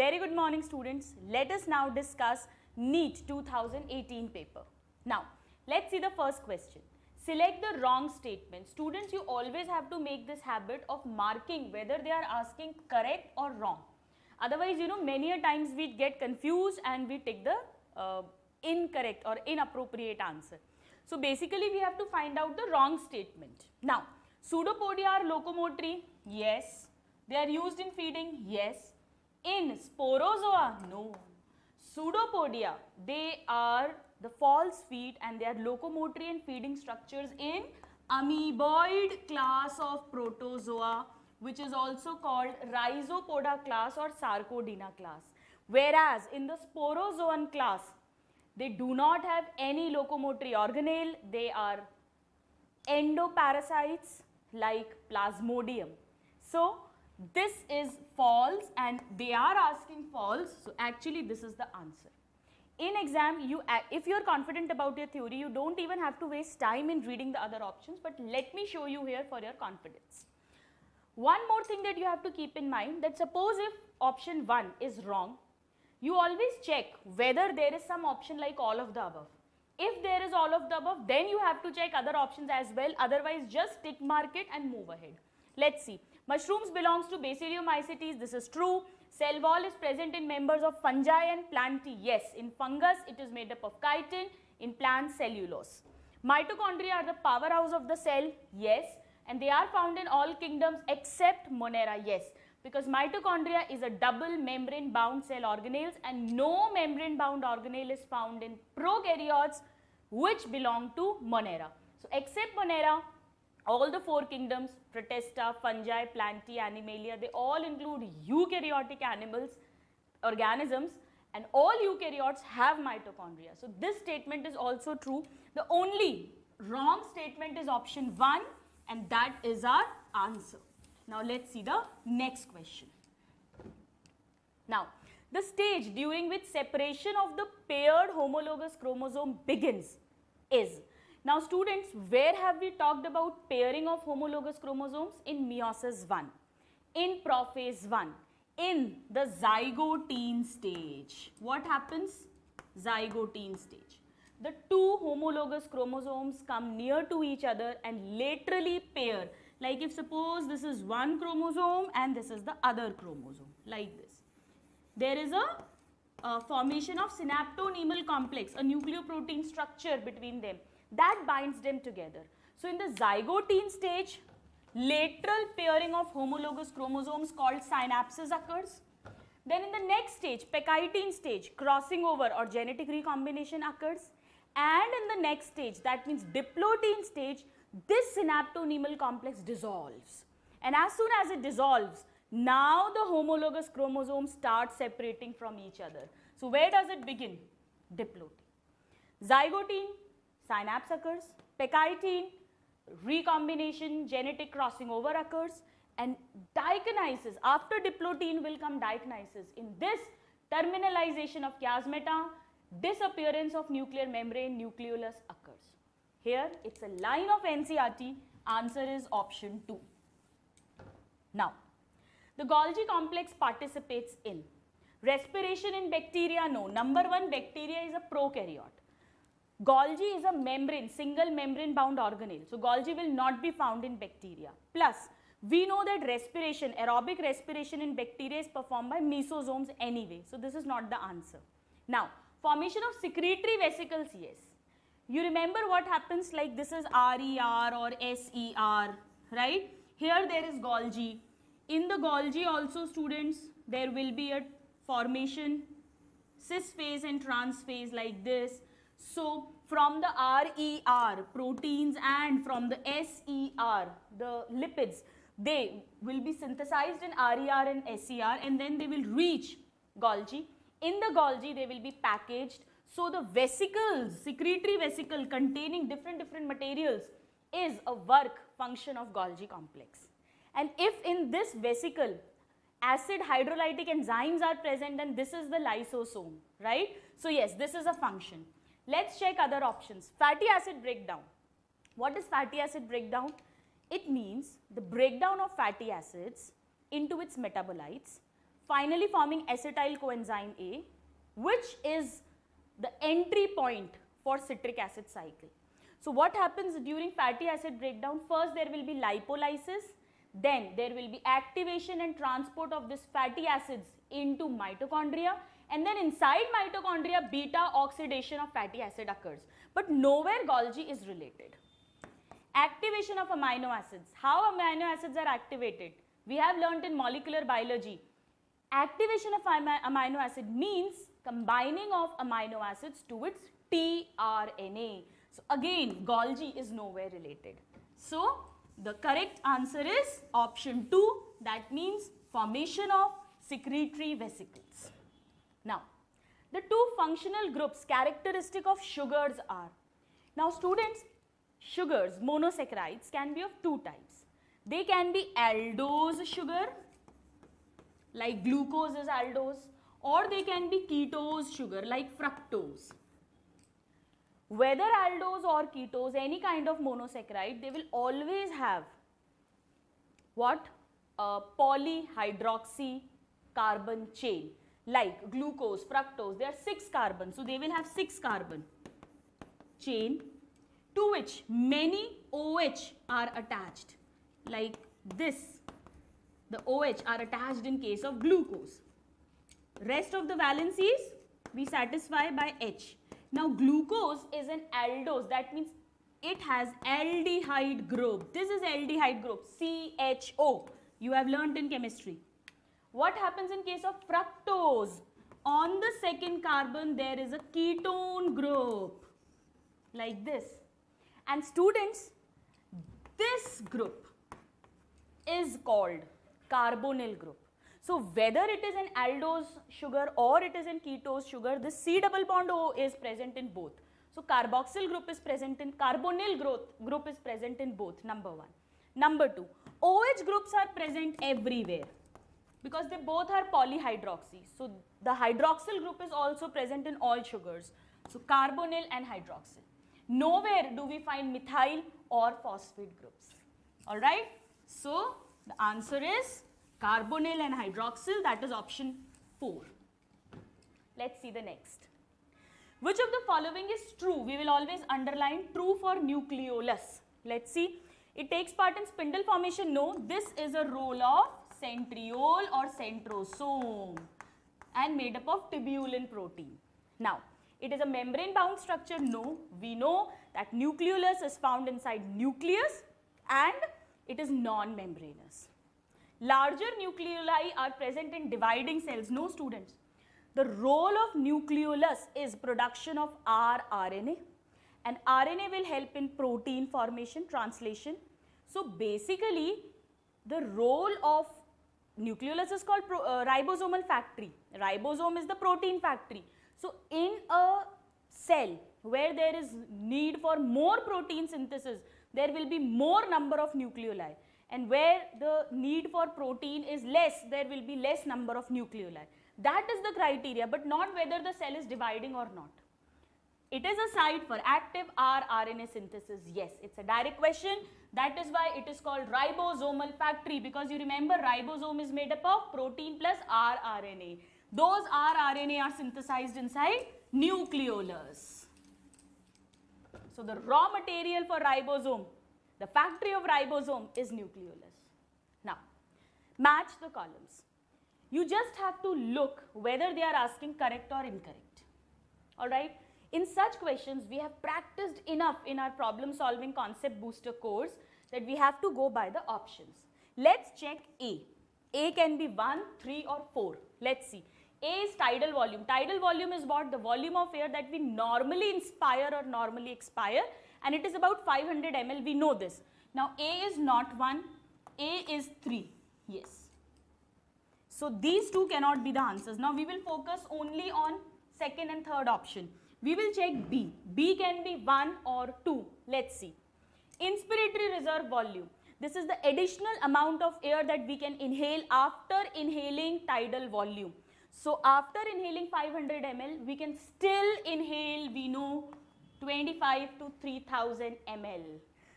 Very good morning, students. Let us now discuss NEET 2018 paper. Now, let's see the first question. Select the wrong statement. Students, you always have to make this habit of marking whether they are asking correct or wrong. Otherwise, many a times we get confused and we take the incorrect or inappropriate answer. So, basically, we have to find out the wrong statement. Now, pseudopodia are locomotory? Yes. They are used in feeding? Yes. In sporozoa? No. Pseudopodia, they are the false feet and they are locomotory and feeding structures in amoeboid class of protozoa, which is also called Rhizopoda class or Sarcodina class. Whereas in the sporozoan class, they do not have any locomotory organelle. They are endoparasites like Plasmodium. So, this is false and they are asking false. So, actually this is the answer. In exam, if you are confident about your theory, you don't even have to waste time in reading the other options, but let me show you here for your confidence. One more thing that you have to keep in mind, that suppose if option 1 is wrong, you always check whether there is some option like all of the above. If there is all of the above, then you have to check other options as well, otherwise just tick mark it and move ahead. Let's see. Mushrooms belongs to Basidiomycetes, this is true. Cell wall is present in members of fungi and plantae, yes. In fungus, it is made up of chitin, in plants, cellulose. Mitochondria are the powerhouse of the cell, yes. And they are found in all kingdoms except Monera, yes. Because mitochondria is a double membrane bound cell organelles and no membrane bound organelle is found in prokaryotes which belong to Monera. So, except Monera, all the 4 kingdoms, Protista, fungi, plantae, animalia, they all include eukaryotic organisms, and all eukaryotes have mitochondria. So, this statement is also true. The only wrong statement is option 1 and that is our answer. Now, let's see the next question. Now, the stage during which separation of the paired homologous chromosome begins is. Now, students, where have we talked about pairing of homologous chromosomes? In meiosis 1, in prophase 1, in the zygotine stage. What happens? Zygotine stage. The 2 homologous chromosomes come near to each other and laterally pair. Like if suppose this is one chromosome and this is the other chromosome, like this. There is a formation of synaptonemal complex, a nucleoprotein structure between them that binds them together. So, in the zygotine stage, lateral pairing of homologous chromosomes called synapses occurs. Then in the next stage, pectine stage, crossing over or genetic recombination occurs. And in the next stage, that means diploidine stage, this synaptonemal complex dissolves. And as soon as it dissolves, now the homologous chromosomes start separating from each other. So, where does it begin? Diploidine. Zygotine, synapse occurs. Pectine, recombination, genetic crossing over occurs. And dikinesis, after diploidine will come dikinesis. In this terminalization of chiasmata, disappearance of nuclear membrane, nucleolus occurs. Here, it's a line of NCERT, answer is option 2. Now, the Golgi complex participates in respiration in bacteria, no. Number 1, bacteria is a prokaryote. Golgi is a membrane, single membrane bound organelle. So, Golgi will not be found in bacteria. Plus, we know that respiration, aerobic respiration in bacteria is performed by mesosomes anyway. So, this is not the answer. Now, formation of secretory vesicles, yes. You remember what happens, like this is RER or SER, right? Here there is Golgi. In the Golgi also, students, there will be a formation, cis phase and trans phase like this. So, from the RER, proteins, and from the SER, the lipids, they will be synthesized in RER and SER and then they will reach Golgi. In the Golgi, they will be packaged. So, the vesicles, secretory vesicle containing different materials is a work function of Golgi complex. And if in this vesicle, acid hydrolytic enzymes are present, then this is the lysosome, right? So, yes, this is a function. Let's check other options. Fatty acid breakdown. What is fatty acid breakdown? It means the breakdown of fatty acids into its metabolites finally forming acetyl coenzyme A, which is the entry point for citric acid cycle. So what happens during fatty acid breakdown? First there will be lipolysis, then there will be activation and transport of this fatty acids into mitochondria, and then inside mitochondria beta oxidation of fatty acid occurs. But nowhere Golgi is related. Activation of amino acids. How amino acids are activated? We have learnt in molecular biology. Activation of amino acid means combining of amino acids to its tRNA. So again, Golgi is nowhere related. So the correct answer is option 2. That means formation of secretory vesicles. Now, the two functional groups characteristic of sugars are. Now students, sugars, monosaccharides can be of two types. They can be aldose sugar, like glucose is aldose, or they can be ketose sugar, like fructose. Whether aldose or ketose, any kind of monosaccharide, they will always have what? A polyhydroxy carbon chain. Like glucose, fructose, there are 6 carbons, so they will have 6 carbon chain to which many OH are attached, like this. The OH are attached in case of glucose. Rest of the valencies we satisfy by H. Now glucose is an aldose, that means it has aldehyde group. This is aldehyde group, CHO. You have learnt in chemistry. What happens in case of fructose? On the second carbon there is a ketone group, like this. And students, this group is called carbonyl group. So whether it is an aldose sugar or it is in ketose sugar, this C double bond O is present in both. So carboxyl group is present in, carbonyl group is present in both, number 1. Number 2, OH groups are present everywhere because they both are polyhydroxy. So the hydroxyl group is also present in all sugars. So carbonyl and hydroxyl. Nowhere do we find methyl or phosphate groups. Alright, so the answer is carbonyl and hydroxyl, that is option 4. Let's see the next. Which of the following is true? We will always underline true for nucleolus. Let's see. It takes part in spindle formation. No, this is a role of centriole or centrosome and made up of tubulin protein. Now, it is a membrane bound structure. No, we know that nucleolus is found inside nucleus and it is non-membranous. Larger nucleoli are present in dividing cells. No, students. The role of nucleolus is production of rRNA, and RNA will help in protein formation, translation. So basically, the role of nucleolus is called ribosomal factory. Ribosome is the protein factory. So in a cell where there is need for more protein synthesis, there will be more number of nucleoli. And where the need for protein is less, there will be less number of nucleoli. That is the criteria, but not whether the cell is dividing or not. It is a site for active rRNA synthesis. Yes, it's a direct question. That is why it is called ribosomal factory, because you remember ribosome is made up of protein plus rRNA. Those rRNA are synthesized inside nucleolus. So the raw material for ribosome, the factory of ribosome is nucleolus. Now, match the columns. You just have to look whether they are asking correct or incorrect. Alright. In such questions, we have practiced enough in our problem solving concept booster course that we have to go by the options. Let's check A. A can be 1, 3 or 4. Let's see. A is tidal volume. Tidal volume is what? The volume of air that we normally inspire or normally expire, and it is about 500 ml. We know this. Now A is not 1, A is 3. Yes. So these two cannot be the answers. Now we will focus only on second and third option. We will check B. B can be 1 or 2. Let's see. Inspiratory reserve volume. This is the additional amount of air that we can inhale after inhaling tidal volume. So after inhaling 500 ml, we can still inhale, we know, 25 to 3000 ml.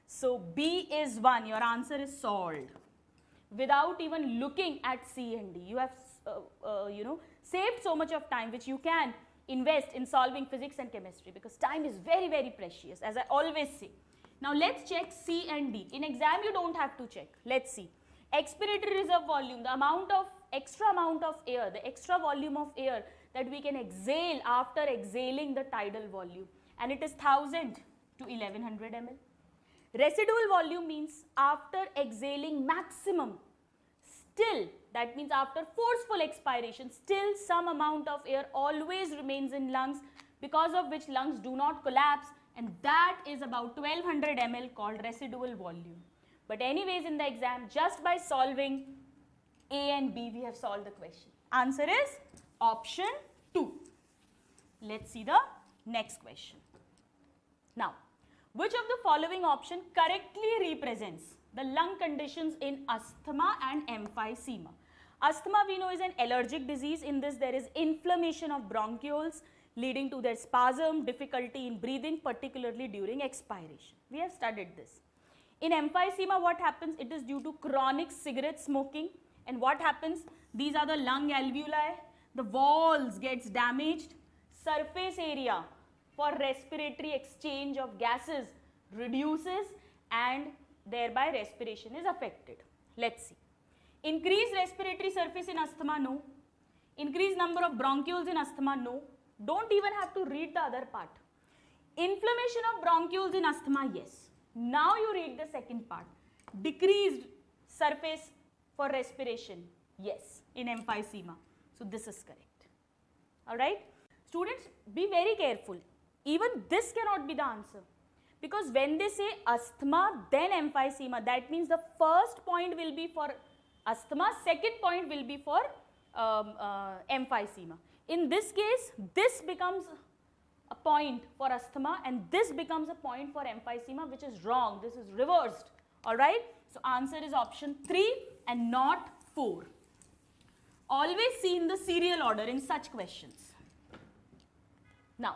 So B is 1. Your answer is solved. Without even looking at C and D. You have saved so much of time which you can invest in solving physics and chemistry, because time is very, very precious, as I always say. Now let's check C and D. In exam you don't have to check. Let's see. Expiratory reserve volume, the extra amount of air, the extra volume of air that we can exhale after exhaling the tidal volume, and it is 1000 to 1100 ml. Residual volume means after exhaling maximum, still, that means after forceful expiration, still some amount of air always remains in lungs, because of which lungs do not collapse, and that is about 1200 ml, called residual volume. But anyways, in the exam, just by solving A and B, we have solved the question. Answer is option 2. Let's see the next question. Now, which of the following option correctly represents the lung conditions in asthma and emphysema? Asthma, we know, is an allergic disease. In this, there is inflammation of bronchioles leading to their spasm, difficulty in breathing, particularly during expiration. We have studied this. In emphysema, what happens? It is due to chronic cigarette smoking. And what happens? These are the lung alveoli. The walls gets damaged. Surface area for respiratory exchange of gases reduces, and thereby respiration is affected. Let's see. Increased respiratory surface in asthma, no. Increased number of bronchioles in asthma, no. Don't even have to read the other part. Inflammation of bronchioles in asthma, yes. Now you read the second part. Decreased surface for respiration, yes, in emphysema. So this is correct. Alright. Students, be very careful. Even this cannot be the answer. Because when they say asthma, then emphysema, that means the first point will be for asthma, second point will be for emphysema. In this case, this becomes a point for asthma and this becomes a point for emphysema, which is wrong. This is reversed. Alright. So answer is option 3 and not 4. Always see in the serial order in such questions. Now,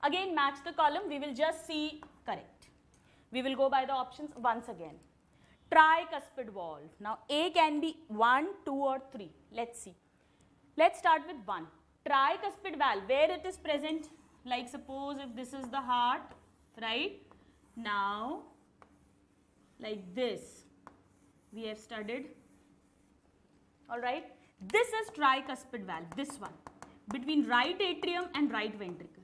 again match the column. We will just see correct. We will go by the options once again. Tricuspid valve. Now, A can be 1, 2 or 3. Let's see. Let's start with 1. Tricuspid valve, where it is present, like suppose if this is the heart, right? Now, like this, we have studied. Alright, this is tricuspid valve, this one, between right atrium and right ventricle.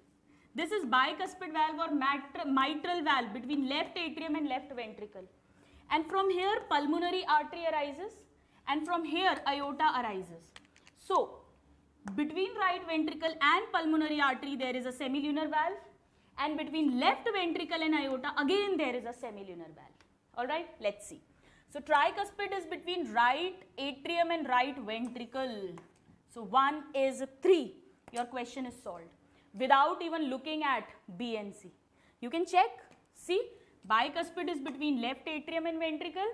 This is bicuspid valve or mitral valve between left atrium and left ventricle. And from here pulmonary artery arises and from here aorta arises. So, between right ventricle and pulmonary artery there is a semilunar valve, and between left ventricle and aorta again there is a semilunar valve. Alright, let's see. So, tricuspid is between right atrium and right ventricle. So, 1 is 3. Your question is solved without even looking at B and C. You can check. See, bicuspid is between left atrium and ventricle.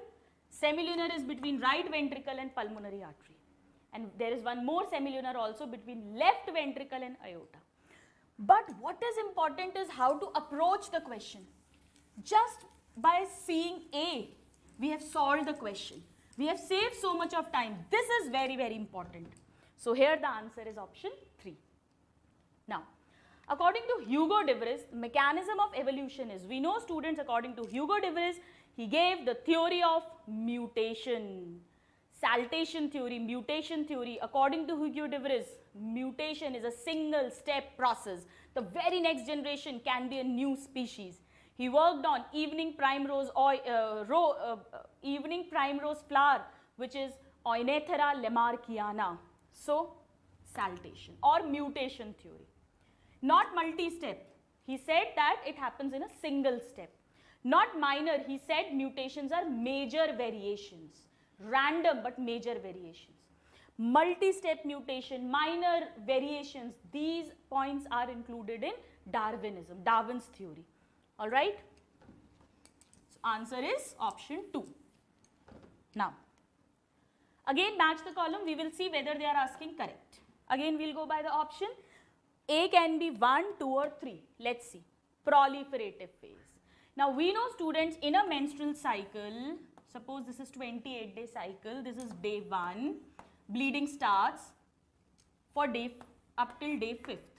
Semilunar is between right ventricle and pulmonary artery. And there is one more semilunar also between left ventricle and aorta. But what is important is how to approach the question. Just by seeing A, we have solved the question. We have saved so much of time. This is very, very important. So here the answer is option 3. Now, according to Hugo de Vries, the mechanism of evolution is, we know students, according to Hugo de Vries, he gave the theory of mutation. Saltation theory, mutation theory. According to Hugo de Vries, mutation is a single step process. The very next generation can be a new species. He worked on evening primrose flower, which is Oenothera lamarckiana. So, saltation or mutation theory. Not multi-step. He said that it happens in a single step. Not minor. He said mutations are major variations. Random but major variations. Multi-step mutation, minor variations, these points are included in Darwinism, Darwin's theory. Alright? So, answer is option 2. Now, again match the column, we will see whether they are asking correct. Again, we will go by the option. A can be 1, 2 or 3. Let's see. Proliferative phase. Now, we know students in a menstrual cycle, suppose this is 28-day cycle, this is day 1, bleeding starts, for up till day 5th.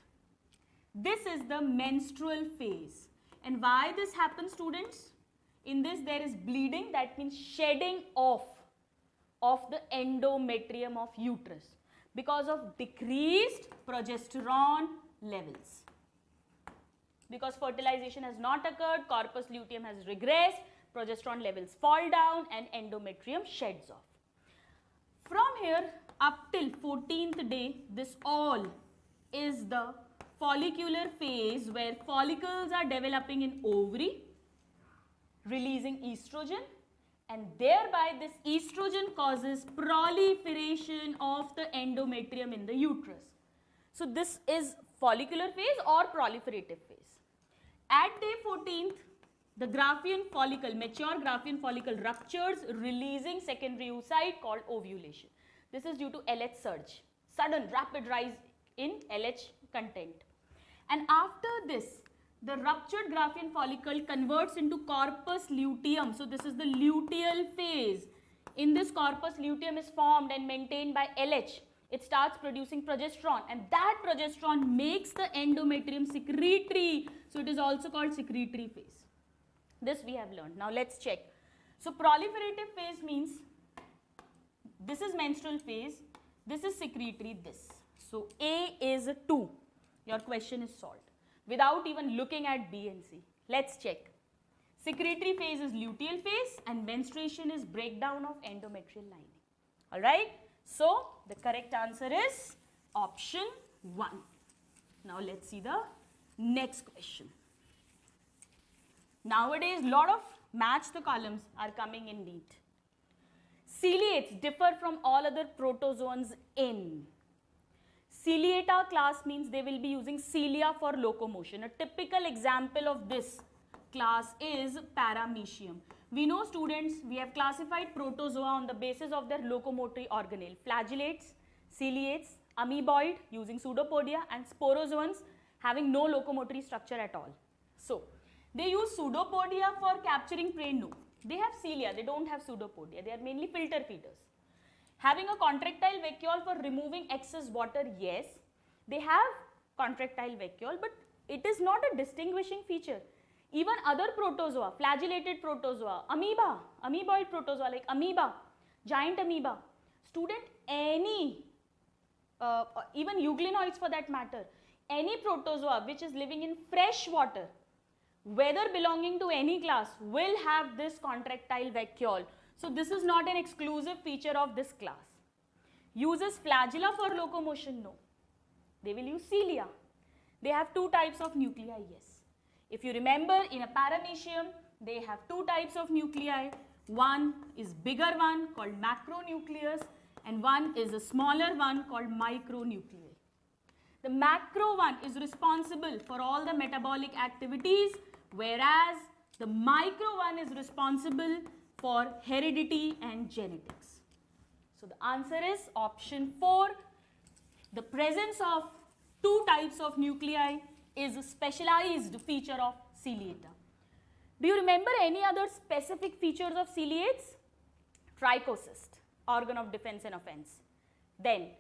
This is the menstrual phase. And why this happens, students? In this there is bleeding, that means shedding off of the endometrium of uterus because of decreased progesterone levels. Because fertilization has not occurred, corpus luteum has regressed, progesterone levels fall down and endometrium sheds off. From here up till 14th day, this all is the follicular phase where follicles are developing in ovary, releasing estrogen, and thereby this estrogen causes proliferation of the endometrium in the uterus. So this is follicular phase or proliferative phase. At day 14th, the Graafian follicle, mature Graafian follicle ruptures, releasing secondary oocyte called ovulation. This is due to LH surge, sudden rapid rise in LH content. And after this, the ruptured Graafian follicle converts into corpus luteum. So this is the luteal phase. In this, corpus luteum is formed and maintained by LH. It starts producing progesterone, and that progesterone makes the endometrium secretory. So it is also called secretory phase. This we have learned. Now let's check. So proliferative phase means this is menstrual phase, this is secretory, this. So A is 2. Your question is solved without even looking at B and C. Let's check. Secretory phase is luteal phase and menstruation is breakdown of endometrial lining. Alright. So the correct answer is option 1. Now let's see the next question. Nowadays, lot of match the columns are coming in NEET. Ciliates differ from all other protozoans in. Ciliata class means they will be using cilia for locomotion. A typical example of this class is Paramecium. We know, students, we have classified protozoa on the basis of their locomotory organelle. Flagellates, ciliates, amoeboid using pseudopodia, and sporozoans having no locomotory structure at all. So, they use pseudopodia for capturing prey? No. They have cilia, they don't have pseudopodia. They are mainly filter feeders. Having a contractile vacuole for removing excess water? Yes. They have contractile vacuole, but it is not a distinguishing feature. Even other protozoa, flagellated protozoa, amoeba, amoeboid protozoa like amoeba, giant amoeba, student, any, even euglenoids for that matter, any protozoa which is living in fresh water, whether belonging to any class, will have this contractile vacuole. So this is not an exclusive feature of this class. Uses flagella for locomotion? No. They will use cilia. They have two types of nuclei, yes. If you remember, in a Paramecium, they have two types of nuclei. One is bigger one called macronucleus, and one is a smaller one called micronuclei. The macro one is responsible for all the metabolic activities, whereas the micro one is responsible for heredity and genetics. So the answer is option 4. The presence of two types of nuclei is a specialized feature of ciliata. Do you remember any other specific features of ciliates? Trichocyst, organ of defense and offense. Then,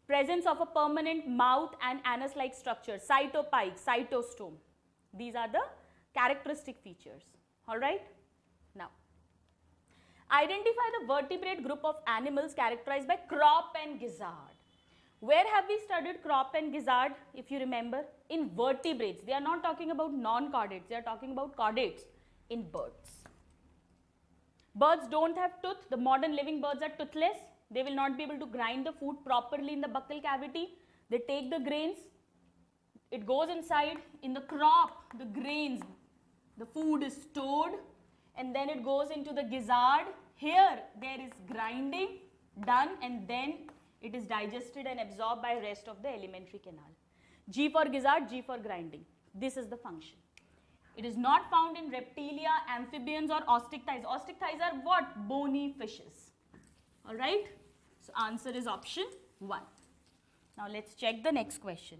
presence of a permanent mouth and anus-like structure, cytopike, cytostome. These are the characteristic features. Alright? Now, identify the vertebrate group of animals characterized by crop and gizzard. Where have we studied crop and gizzard, if you remember? In vertebrates. They are not talking about non-chordates. They are talking about chordates in birds. Birds don't have tooth. The modern living birds are toothless. They will not be able to grind the food properly in the buccal cavity. They take the grains. It goes inside. In the crop, the grains, the food is stored, and then it goes into the gizzard. Here, there is grinding done, and then it is digested and absorbed by rest of the alimentary canal. G for gizzard, G for grinding. This is the function. It is not found in reptilia, amphibians or osteichthyes. Osteichthyes are what? Bony fishes. Alright? So answer is option 1. Now let's check the next question.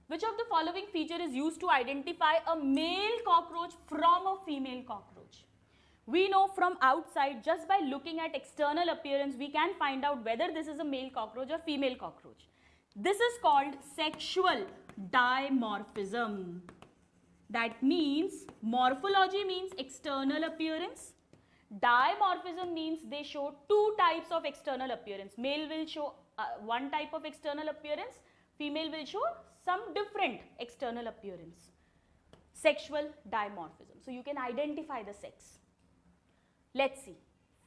Which of the following feature is used to identify a male cockroach from a female cockroach? We know from outside, just by looking at external appearance, we can find out whether this is a male cockroach or female cockroach. This is called sexual dimorphism. That means morphology means external appearance. Dimorphism means they show two types of external appearance. Male will show one type of external appearance, female will show some different external appearance. Sexual dimorphism. So you can identify the sex. Let's see.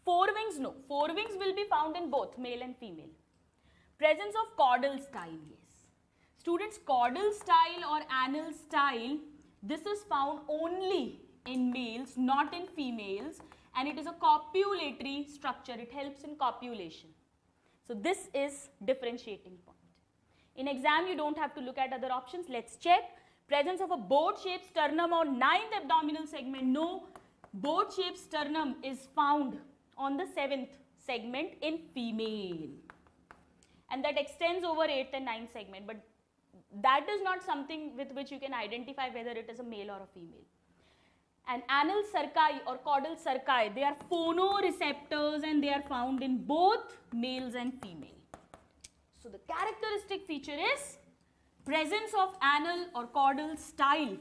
Forewings, no. Forewings will be found in both male and female. Presence of caudal style, yes. Students, caudal style or anal style, this is found only in males, not in females, and it is a copulatory structure. It helps in copulation. So this is differentiating point. In exam, you don't have to look at other options. Let's check. Presence of a boat-shaped sternum or ninth abdominal segment. No, boat-shaped sternum is found on the 7th segment in female. And that extends over 8th and 9th segment. But that is not something with which you can identify whether it is a male or a female. And anal cerci or caudal cerci, they are phonoreceptors and they are found in both males and female. So the characteristic feature is presence of anal or caudal style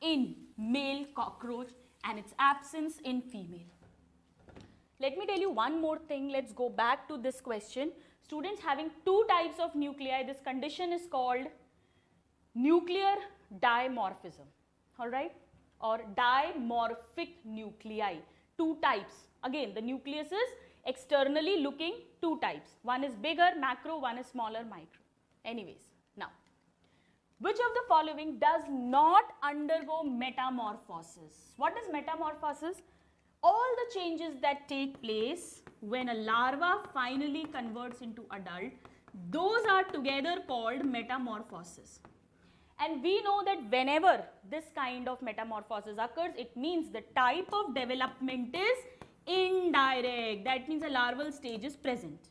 in male cockroach and its absence in female. Let me tell you one more thing. Let's go back to this question. Students, having two types of nuclei, this condition is called nuclear dimorphism, all right, or dimorphic nuclei. Two types. Again, the nucleus is externally looking two types. One is bigger, macro, one is smaller, micro. Anyways, now, which of the following does not undergo metamorphosis? What is metamorphosis? All the changes that take place when a larva finally converts into adult, those are together called metamorphosis. And we know that whenever this kind of metamorphosis occurs, it means the type of development is indirect. That means a larval stage is present.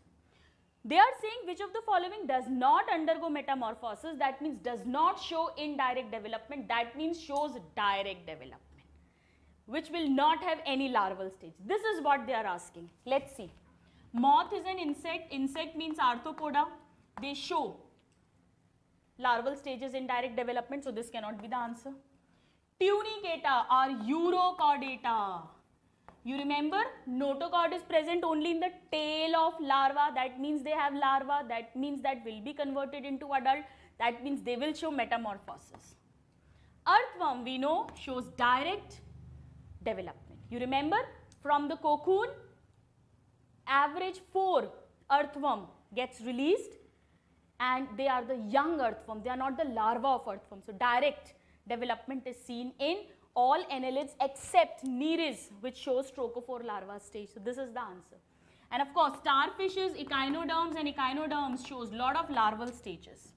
They are saying which of the following does not undergo metamorphosis. That means does not show indirect development. That means shows direct development, which will not have any larval stage. This is what they are asking. Let's see. Moth is an insect. Insect means arthropoda. They show larval stages in direct development, so this cannot be the answer. Tunicata are urochordata. You remember, notochord is present only in the tail of larva. That means they have larva. That means that will be converted into adult. That means they will show metamorphosis. Earthworm, we know, shows direct development. You remember, from the cocoon, average 4 earthworm gets released, and they are the young earthworm. They are not the larva of earthworm. So direct development is seen in all annelids except Nereis, which shows strokophore larva stage. So this is the answer. And of course, starfishes, echinoderms and echinoderms shows lot of larval stages.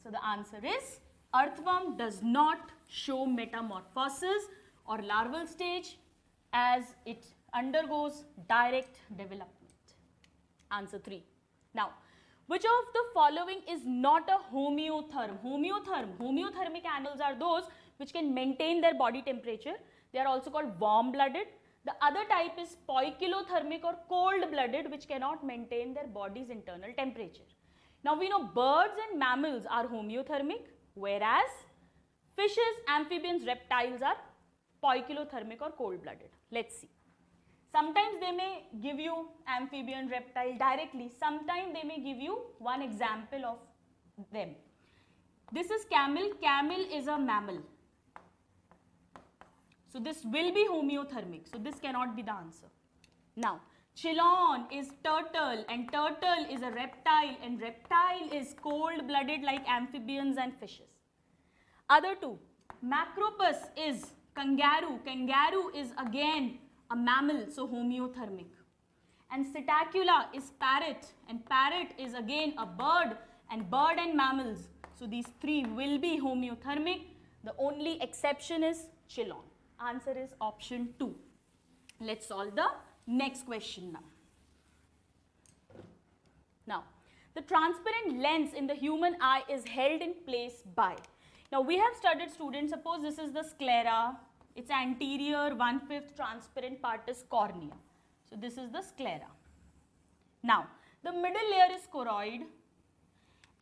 So the answer is earthworm does not show metamorphosis or larval stage as it undergoes direct development. Answer 3. Now, which of the following is not a homeotherm? Homeothermic animals are those which can maintain their body temperature. They are also called warm-blooded. The other type is poikilothermic or cold-blooded, which cannot maintain their body's internal temperature. Now we know birds and mammals are homeothermic, whereas fishes, amphibians, reptiles are poikilothermic or cold-blooded. Let's see. Sometimes they may give you amphibian, reptile directly. Sometimes they may give you one example of them. This is camel. Camel is a mammal. So this will be homeothermic. So this cannot be the answer. Now, Chilon is turtle, and turtle is a reptile, and reptile is cold-blooded like amphibians and fishes. Other two, Macropus is kangaroo. Kangaroo is again a mammal, so homeothermic. And Psittacula is parrot, and parrot is again a bird, and bird and mammals. So these three will be homeothermic. The only exception is Chilon. Answer is option 2. Let's solve the next question now. Now, the transparent lens in the human eye is held in place by. Now, we have studied, students, suppose this is the sclera, its anterior 1/5 transparent part is cornea. So this is the sclera. Now, the middle layer is choroid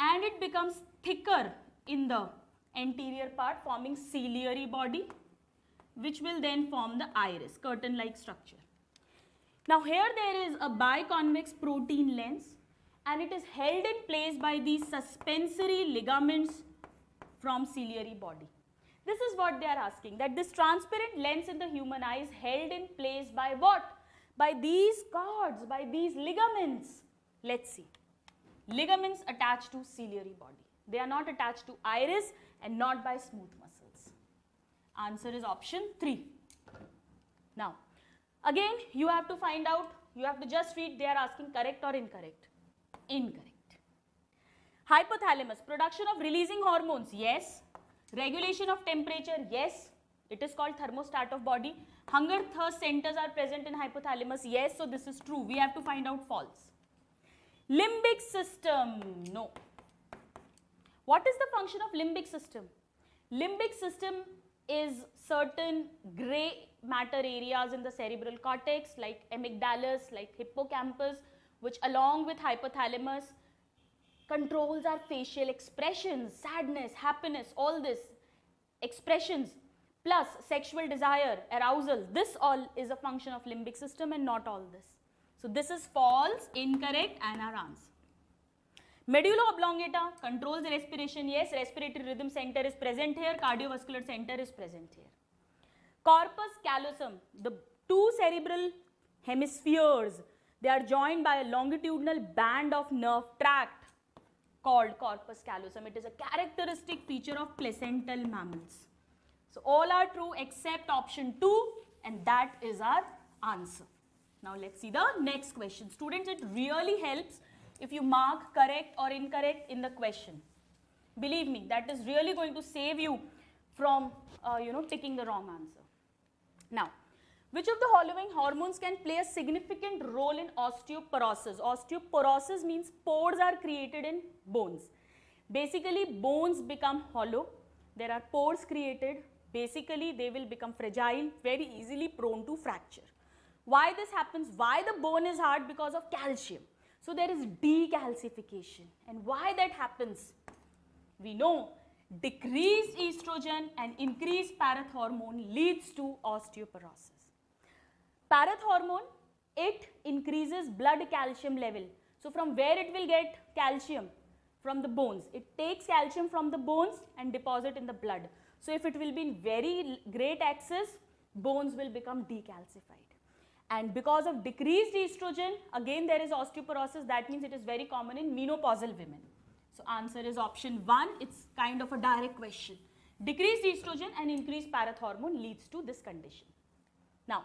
and it becomes thicker in the anterior part, forming ciliary body, which will then form the iris, curtain-like structure. Now here there is a biconvex protein lens and it is held in place by these suspensory ligaments from ciliary body. This is what they are asking, that this transparent lens in the human eye is held in place by what? By these cords, by these ligaments. Let's see. Ligaments attached to ciliary body. They are not attached to iris and not by smooth muscles. Answer is option 3. Now, again you have to find out, you have to just read, they are asking correct or incorrect. Incorrect. Hypothalamus, production of releasing hormones, yes. Regulation of temperature, yes. It is called thermostat of body. Hunger, thirst centers are present in hypothalamus, yes. So this is true. We have to find out false. Limbic system, no. What is the function of limbic system? Limbic system is certain gray matter areas in the cerebral cortex like amygdalus, like hippocampus, which along with hypothalamus controls our facial expressions, sadness, happiness, all this expressions, plus sexual desire, arousal. This all is a function of limbic system and not all this. So this is false, incorrect, and our answer. Medulla oblongata controls the respiration, yes. Respiratory rhythm center is present here, cardiovascular center is present here. Corpus callosum, the two cerebral hemispheres, they are joined by a longitudinal band of nerve tract called corpus callosum. It is a characteristic feature of placental mammals. So all are true except option 2, and that is our answer. Now let's see the next question. Students, it really helps if you mark correct or incorrect in the question. Believe me, that is really going to save you from picking the wrong answer. Now, which of the following hormones can play a significant role in osteoporosis? Osteoporosis means pores are created in bones. Basically, bones become hollow. There are pores created. Basically, they will become fragile, very easily prone to fracture. Why this happens? Why the bone is hard? Because of calcium. So there is decalcification. And why that happens? We know decreased estrogen and increased parathormone leads to osteoporosis. Parathormone, it increases blood calcium level. So from where it will get calcium? From the bones. It takes calcium from the bones and deposit in the blood. So if it will be in very great excess, bones will become decalcified. And because of decreased estrogen, again there is osteoporosis. That means it is very common in menopausal women. So answer is option 1. It's kind of a direct question. Decreased estrogen and increased parathormone leads to this condition. Now,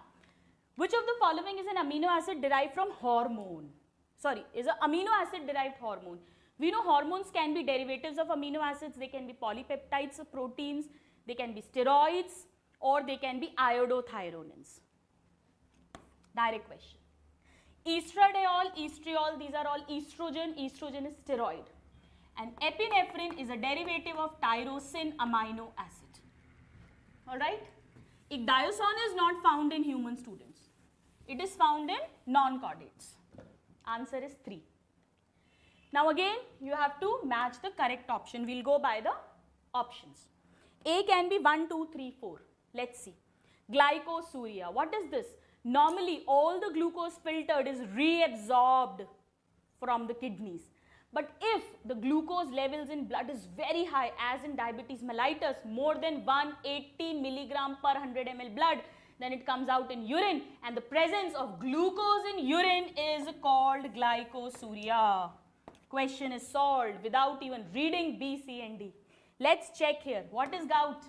which of the following is an amino acid derived from hormone? Sorry, is an amino acid derived hormone. We know hormones can be derivatives of amino acids. They can be polypeptides of proteins. They can be steroids, or they can be iodothioronins. Direct question. Estradiol, estriol, these are all estrogen. Estrogen is steroid. And epinephrine is a derivative of tyrosine amino acid. Alright? Ecdioson is not found in human students. It is found in non-chordates. Answer is 3. Now again, you have to match the correct option. We'll go by the options. A can be 1, 2, 3, 4. Let's see. Glycosuria. What is this? Normally, all the glucose filtered is reabsorbed from the kidneys. But if the glucose levels in blood is very high, as in diabetes mellitus, more than 180 milligram per 100 ml blood, then it comes out in urine, and the presence of glucose in urine is called glycosuria. Question is solved without even reading B, C and D. Let's check here. What is gout?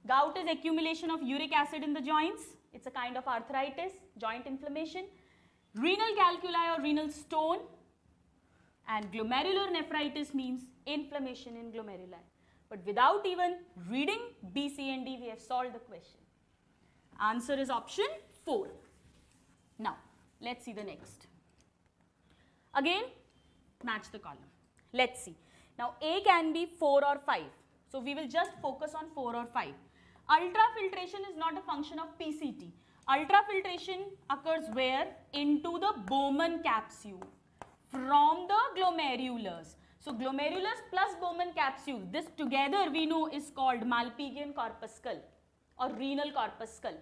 Gout is accumulation of uric acid in the joints. It's a kind of arthritis, joint inflammation. Renal calculi or renal stone. And glomerular nephritis means inflammation in glomeruli. But without even reading B, C and D, we have solved the question. Answer is option 4. Now, let's see the next. Again, match the column. Let's see. Now, A can be 4 or 5. So, we will just focus on 4 or 5. Ultrafiltration is not a function of PCT. Ultrafiltration occurs where? Into the Bowman capsule from the glomerulus. So glomerulus plus Bowman capsule, this together we know is called Malpighian corpuscle or renal corpuscle.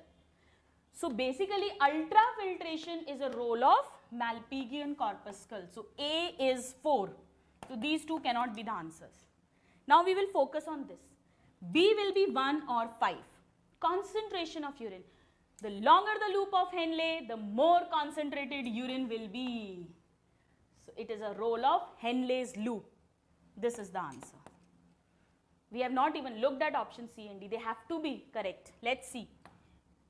So basically ultrafiltration is a role of Malpighian corpuscle. So A is 4. So these two cannot be the answers. Now we will focus on this. B will be 1 or 5. Concentration of urine. The longer the loop of Henle, the more concentrated urine will be. So it is a role of Henle's loop. This is the answer. We have not even looked at option C and D. They have to be correct. Let's see.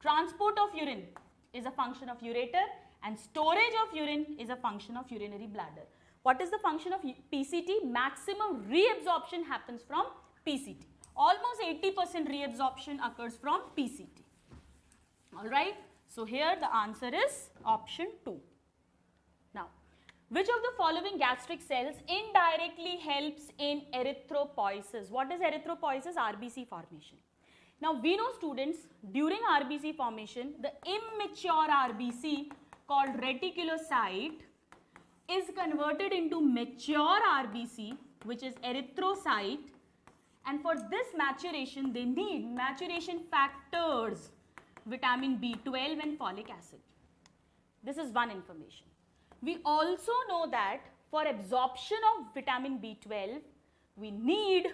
Transport of urine is a function of ureter and storage of urine is a function of urinary bladder. What is the function of PCT? Maximum reabsorption happens from PCT. Almost 80% reabsorption occurs from PCT. Alright. So here the answer is option 2. Now, which of the following gastric cells indirectly helps in erythropoiesis? What is erythropoiesis? RBC formation. Now we know students, during RBC formation, the immature RBC called reticulocyte is converted into mature RBC, which is erythrocyte, and for this maturation they need maturation factors, vitamin B12 and folic acid. This is one information. We also know that for absorption of vitamin B12 we need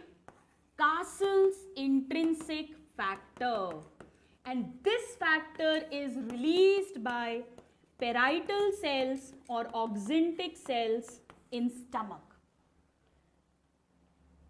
Cassel's intrinsic factor, and this factor is released by parietal cells or oxyntic cells in stomach.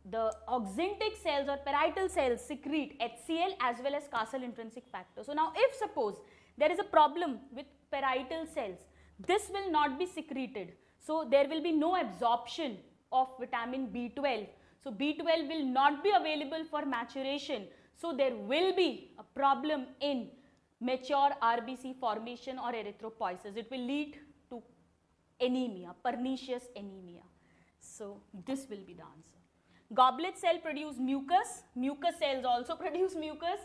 The oxyntic cells or parietal cells secrete HCl as well as Cassel intrinsic factor. So now if suppose there is a problem with parietal cells, this will not be secreted. So there will be no absorption of vitamin B12. So B12 will not be available for maturation. So there will be a problem in mature RBC formation or erythropoiesis. It will lead to anemia, pernicious anemia. So this will be the answer. Goblet cell produce mucus. Mucus cells also produce mucus.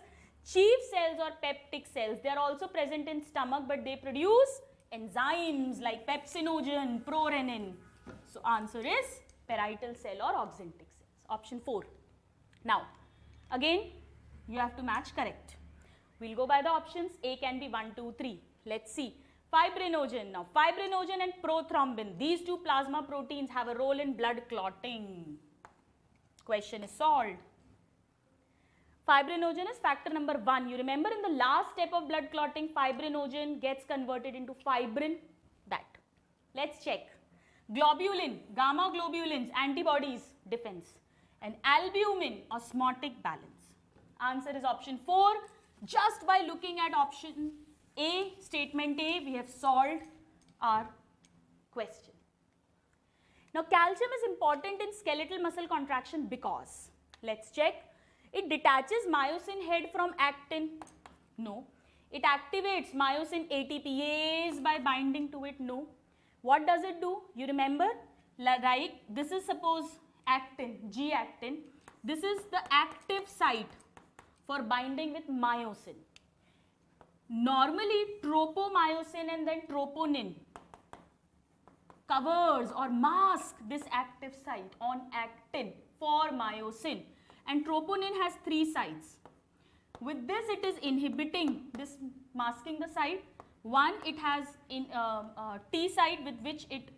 Chief cells or peptic cells, they are also present in stomach, but they produce enzymes like pepsinogen, prorenin. So answer is parietal cell or oxyntic cells. Option 4. Now, again, you have to match correct. We'll go by the options. A can be 1, 2, 3. Let's see. Fibrinogen. Now, fibrinogen and prothrombin, these two plasma proteins have a role in blood clotting. Question is solved. Fibrinogen is factor number 1. You remember in the last step of blood clotting, fibrinogen gets converted into fibrin. That. Let's check. Globulin, gamma globulins, antibodies, defense. And albumin, osmotic balance. Answer is option 4. Just by looking at option A, statement A, we have solved our question. Now, calcium is important in skeletal muscle contraction because, let's check, it detaches myosin head from actin. No. It activates myosin ATPase by binding to it. No. What does it do? You remember, like this is suppose actin, G-actin. This is the active site for binding with myosin. Normally, tropomyosin and then troponin covers or masks this active site on actin for myosin, and troponin has 3 sites. With this, it is inhibiting this, masking the site. One, it has T site with which it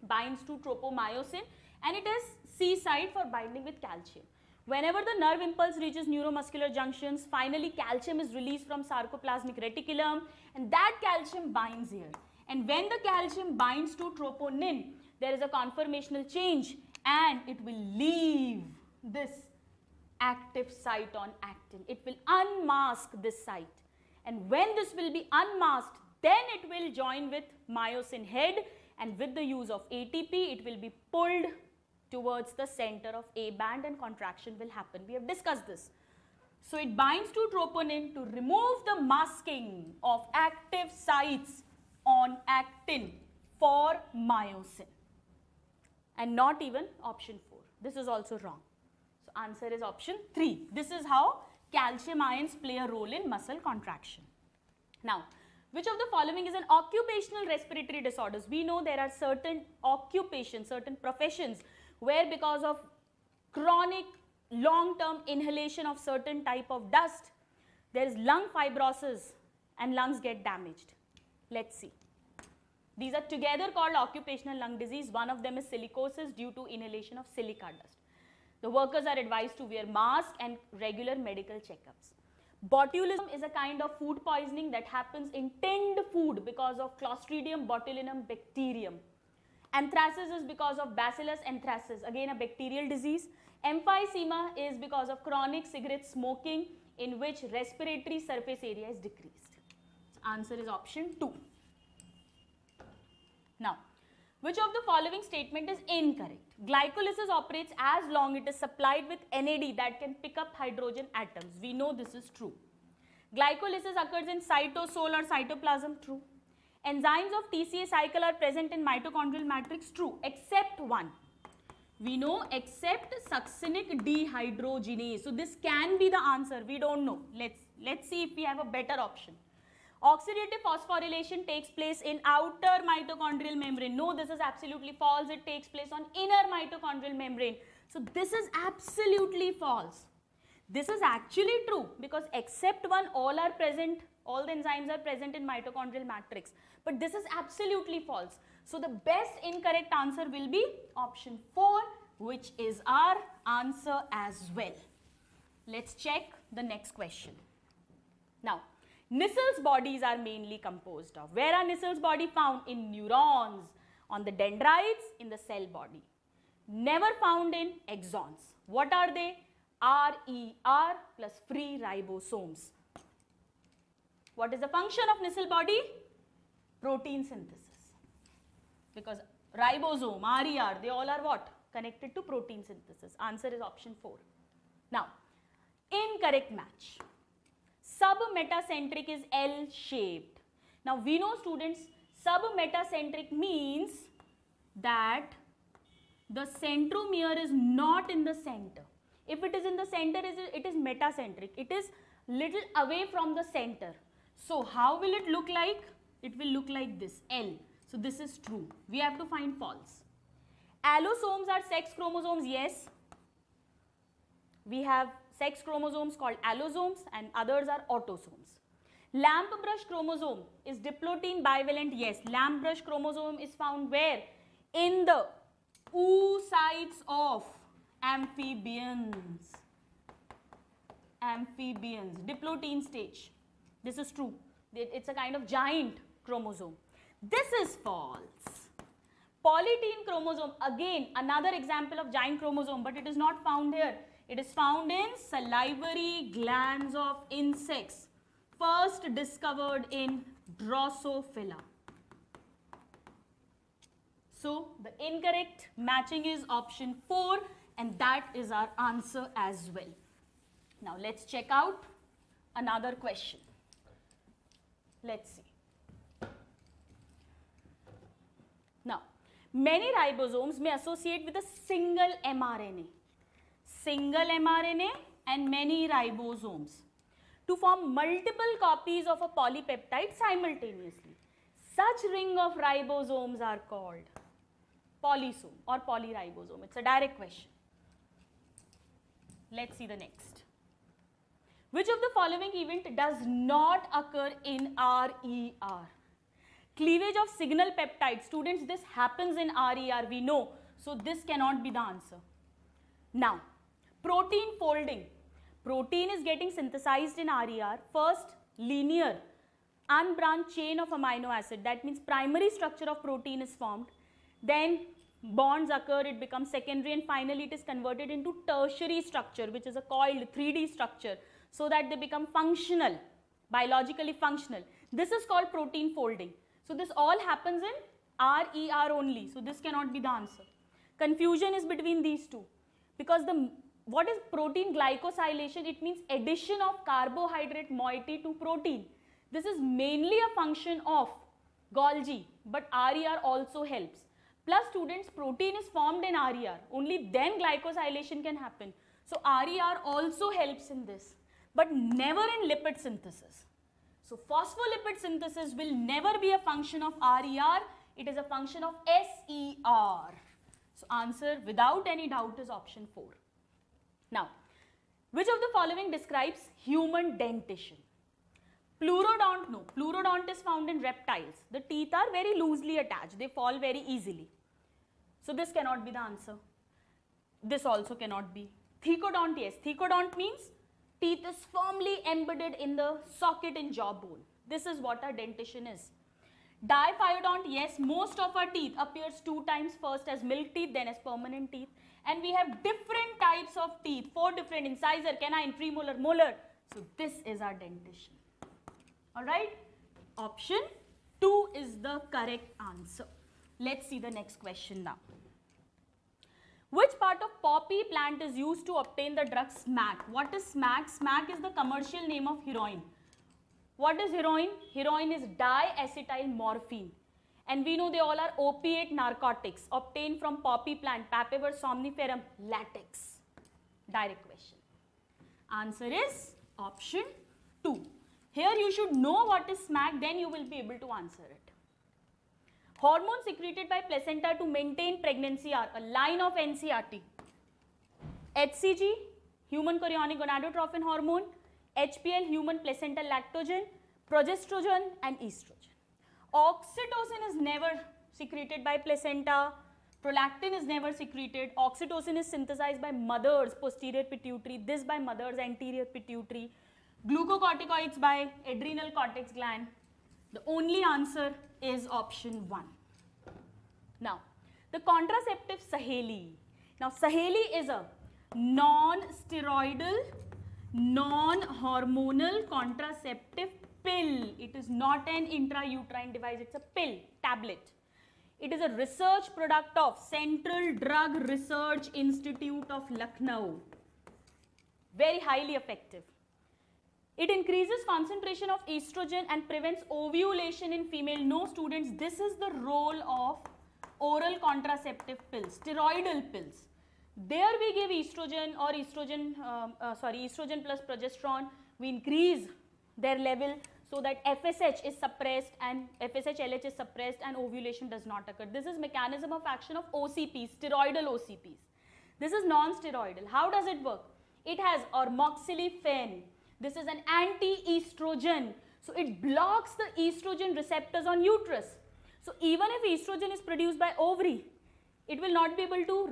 binds to tropomyosin, and it has C site for binding with calcium. Whenever the nerve impulse reaches neuromuscular junctions, finally calcium is released from sarcoplasmic reticulum, and that calcium binds here. And when the calcium binds to troponin, there is a conformational change and it will leave this active site on actin. It will unmask this site. And when this will be unmasked, then it will join with myosin head, and with the use of ATP, it will be pulled towards the center of A band and contraction will happen. We have discussed this. So it binds to troponin to remove the masking of active sites on actin for myosin, and not even option 4. This is also wrong. So answer is option 3. This is how calcium ions play a role in muscle contraction. Now, which of the following is an occupational respiratory disorders? We know there are certain occupations, certain professions where because of chronic long-term inhalation of certain type of dust, there is lung fibrosis and lungs get damaged. Let's see. These are together called occupational lung disease. One of them is silicosis due to inhalation of silica dust. The workers are advised to wear masks and regular medical checkups. Botulism is a kind of food poisoning that happens in tinned food because of Clostridium botulinum bacterium. Anthracis is because of Bacillus anthracis, again a bacterial disease. Emphysema is because of chronic cigarette smoking in which respiratory surface area is decreased. Answer is option 2. Now, which of the following statement is incorrect? Glycolysis operates as long it is supplied with NAD that can pick up hydrogen atoms. We know this is true. Glycolysis occurs in cytosol or cytoplasm. True. Enzymes of TCA cycle are present in mitochondrial matrix. True, except one. We know except succinic dehydrogenase. So this can be the answer. We don't know. Let's see if we have a better option. Oxidative phosphorylation takes place in outer mitochondrial membrane. No, this is absolutely false. It takes place on inner mitochondrial membrane. So this is absolutely false. This is actually true because except one, all are present, all the enzymes are present in mitochondrial matrix. But this is absolutely false. So the best incorrect answer will be option 4, which is our answer as well. Let's check the next question. Now, Nissel's bodies are mainly composed of. Where are Nissel's body found? In neurons, on the dendrites, in the cell body. Never found in axons. What are they? RER plus free ribosomes. What is the function of Nissel body? Protein synthesis. Because ribosome, RER, they all are what? Connected to protein synthesis. Answer is option 4. Now, incorrect match. Submetacentric is L-shaped. Now, we know students, submetacentric means that the centromere is not in the center. If it is in the center, it is metacentric. It is little away from the center. So, how will it look like? It will look like this, L. So, this is true. We have to find false. Allosomes are sex chromosomes, yes. We have sex chromosomes called allosomes and others are autosomes. Lamp brush chromosome is diplotin bivalent, yes. Lamp brush chromosome is found where? In the oocytes of amphibians. Amphibians, diplotin stage. This is true. It's a kind of giant chromosome. This is false. Polytene chromosome, again another example of giant chromosome, but it is not found here. It is found in salivary glands of insects, first discovered in Drosophila. So, the incorrect matching is option 4 and that is our answer as well. Now, let's check out another question. Let's see. Now, many ribosomes may associate with a single mRNA. Single mRNA and many ribosomes to form multiple copies of a polypeptide simultaneously. Such ring of ribosomes are called polysome or polyribosome. It's a direct question. Let's see the next. Which of the following event does not occur in RER? Cleavage of signal peptides. Students, this happens in RER, we know. So, this cannot be the answer. Now, protein folding. Protein is getting synthesized in RER. First, linear, unbranched chain of amino acid. That means primary structure of protein is formed. Then bonds occur, it becomes secondary and finally it is converted into tertiary structure, which is a coiled 3D structure, so that they become functional, biologically functional. This is called protein folding. So, this all happens in RER only. So, this cannot be the answer. Confusion is between these two because what is protein glycosylation? It means addition of carbohydrate moiety to protein. This is mainly a function of Golgi, but RER also helps. Plus, students, protein is formed in RER. Only then glycosylation can happen. So, RER also helps in this. but never in lipid synthesis. So phospholipid synthesis will never be a function of RER, it is a function of SER. So answer without any doubt is option 4. Now, which of the following describes human dentition? Pleurodont, no. Pleurodont is found in reptiles. The teeth are very loosely attached. They fall very easily. So this cannot be the answer. This also cannot be. Thecodont, yes. Thecodont means teeth is firmly embedded in the socket in jawbone. This is what our dentition is. Diphyodont, yes. Most of our teeth appears 2 times, first as milk teeth, then as permanent teeth. And we have different types of teeth, 4 different: incisor, canine, premolar, molar. So this is our dentition. Alright, option 2 is the correct answer. Let's see the next question now. Which part of poppy plant is used to obtain the drug smack? What is smack? Smack is the commercial name of heroin. What is heroin? Heroin is diacetyl morphine. And we know they all are opiate narcotics obtained from poppy plant, Papaver somniferum, latex. Direct question. Answer is option 2. Here you should know what is smack, then you will be able to answer it. Hormones secreted by placenta to maintain pregnancy are a line of NCERT. HCG, human chorionic gonadotrophin hormone, HPL, human placental lactogen, progesterone and estrogen. Oxytocin is never secreted by placenta. Prolactin is never secreted. Oxytocin is synthesized by mother's posterior pituitary, this by mother's anterior pituitary. Glucocorticoids by adrenal cortex gland. The only answer is option 1. Now, the contraceptive Saheli. Now, Saheli is a non-steroidal, non-hormonal contraceptive pill. It is not an intrauterine device, it's a pill, tablet. It is a research product of Central Drug Research Institute of Lucknow. Very highly effective. It increases concentration of estrogen and prevents ovulation in female. No, students, this is the role of oral contraceptive pills, steroidal pills. There we give estrogen or estrogen plus progesterone. We increase their level so that FSH is suppressed and FSH-LH is suppressed and ovulation does not occur. This is mechanism of action of OCPs, steroidal OCPs. This is non-steroidal. How does it work? It has ormoxilifen. This is an anti-estrogen. So it blocks the estrogen receptors on uterus. So even if estrogen is produced by ovary, it will not be able to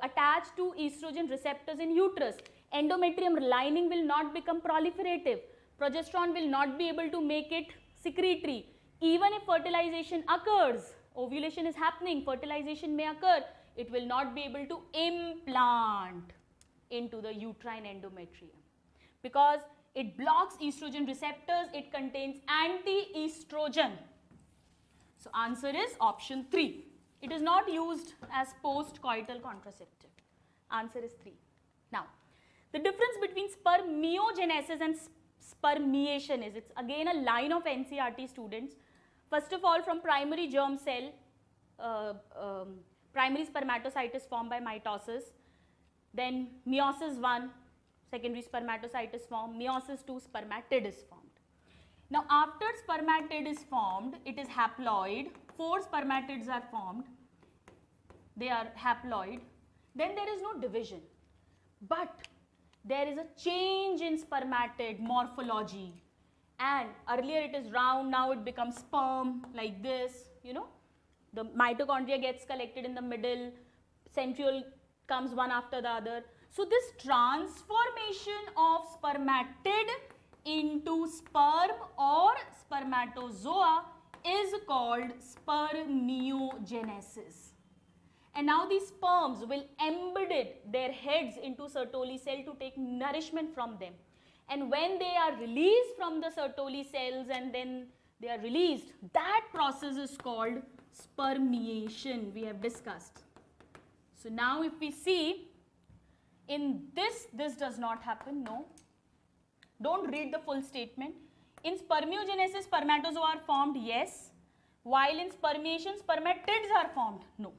attach to estrogen receptors in uterus. Endometrium lining will not become proliferative. Progesterone will not be able to make it secretory. Even if fertilization occurs, ovulation is happening, fertilization may occur, it will not be able to implant into the uterine endometrium. Because it blocks estrogen receptors, it contains anti-estrogen. So answer is option 3. It is not used as post-coital contraceptive. Answer is 3. Now, the difference between spermiogenesis and spermiation is, it's again a line of NCERT students. First of all, from primary germ cell, primary spermatocyte is formed by mitosis. Then meiosis 1, secondary spermatocyte is formed. Meiosis 2, spermatid is formed. Now, after spermatid is formed, it is haploid. 4 spermatids are formed. They are haploid. Then there is no division. But there is a change in spermatid morphology. And earlier it is round, now it becomes sperm like this, you know. The mitochondria gets collected in the middle. Centriole comes one after the other. So this transformation of spermatid into sperm or spermatozoa is called spermiogenesis. And now these sperms will embed their heads into Sertoli cell to take nourishment from them. And when they are released from the Sertoli cells and then they are released, that process is called spermiation, we have discussed. So now if we see, in this does not happen, no. Don't read the full statement. In spermiogenesis, spermatozoa are formed, yes. While in spermiation, spermatids are formed, no.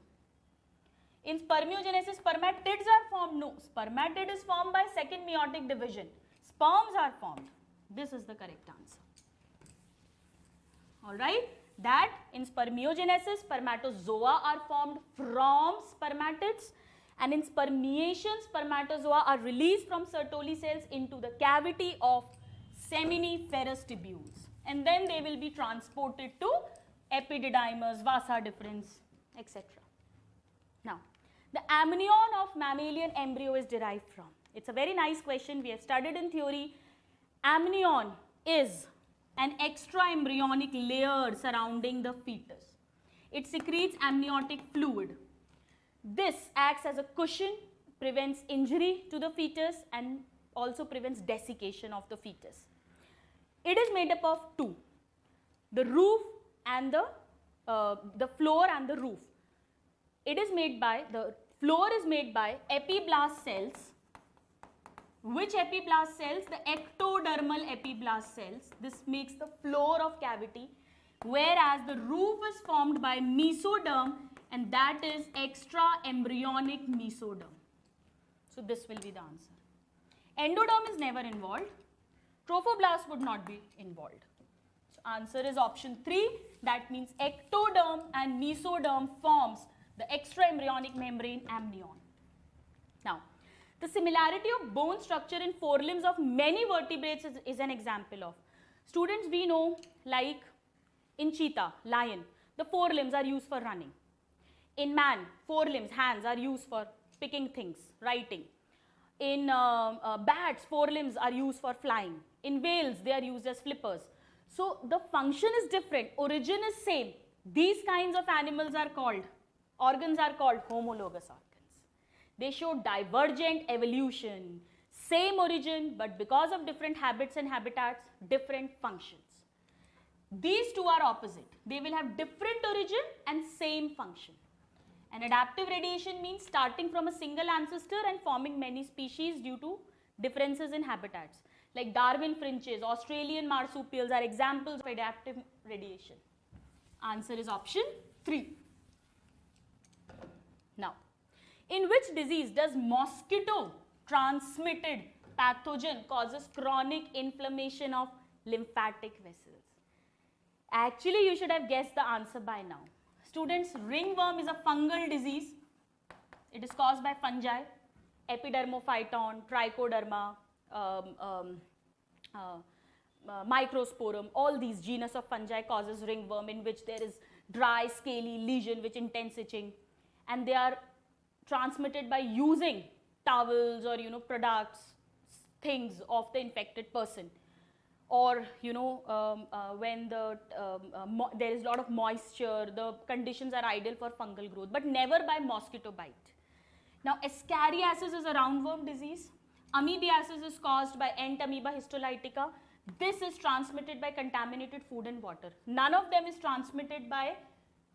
In spermiogenesis, spermatids are formed, no. Spermatid is formed by second meiotic division. sperms are formed. This is the correct answer. Alright, that in spermiogenesis, spermatozoa are formed from spermatids, and in spermiation, spermatozoa are released from Sertoli cells into the cavity of seminiferous tubules, and then they will be transported to epididymers, vasa deferens, etc. Now, the amnion of mammalian embryo is derived from. It's a very nice question. We have studied in theory. Amnion is an extra embryonic layer surrounding the fetus. It secretes amniotic fluid. This acts as a cushion, prevents injury to the fetus, and also prevents desiccation of the fetus. It is made up of two, the roof and the floor and the roof. It is made by, the floor is made by epiblast cells. Which epiblast cells? The ectodermal epiblast cells. This makes the floor of cavity, whereas the roof is formed by mesoderm, and that is extra embryonic mesoderm. So this will be the answer. Endoderm is never involved. Trophoblast would not be involved. So answer is option 3. That means ectoderm and mesoderm forms the extra embryonic membrane amnion. Now, the similarity of bone structure in forelimbs of many vertebrates is an example of. Students, we know, like in cheetah, lion, the forelimbs are used for running. In man, forelimbs, hands are used for picking things, writing. In bats, forelimbs are used for flying. In whales, they are used as flippers. So the function is different, origin is same. These kinds of animals are called, organs are called homologous organs. They show divergent evolution, same origin, but because of different habits and habitats, different functions. These two are opposite. They will have different origin and same function. And adaptive radiation means starting from a single ancestor and forming many species due to differences in habitats. Like Darwin finches, Australian marsupials are examples of adaptive radiation. Answer is option 3. Now, in which disease does mosquito transmitted pathogen causes chronic inflammation of lymphatic vessels? Actually, you should have guessed the answer by now. Students, ringworm is a fungal disease. It is caused by fungi, epidermophyton, trichoderma, microsporum. All these genus of fungi causes ringworm, in which there is dry, scaly lesion with intense itching, and they are transmitted by using towels or products, things of the infected person, or when there is a lot of moisture, the conditions are ideal for fungal growth, but never by mosquito bite. Now, Ascariasis is a roundworm disease. Amoebiasis is caused by Entamoeba histolytica. This is transmitted by contaminated food and water. None of them is transmitted by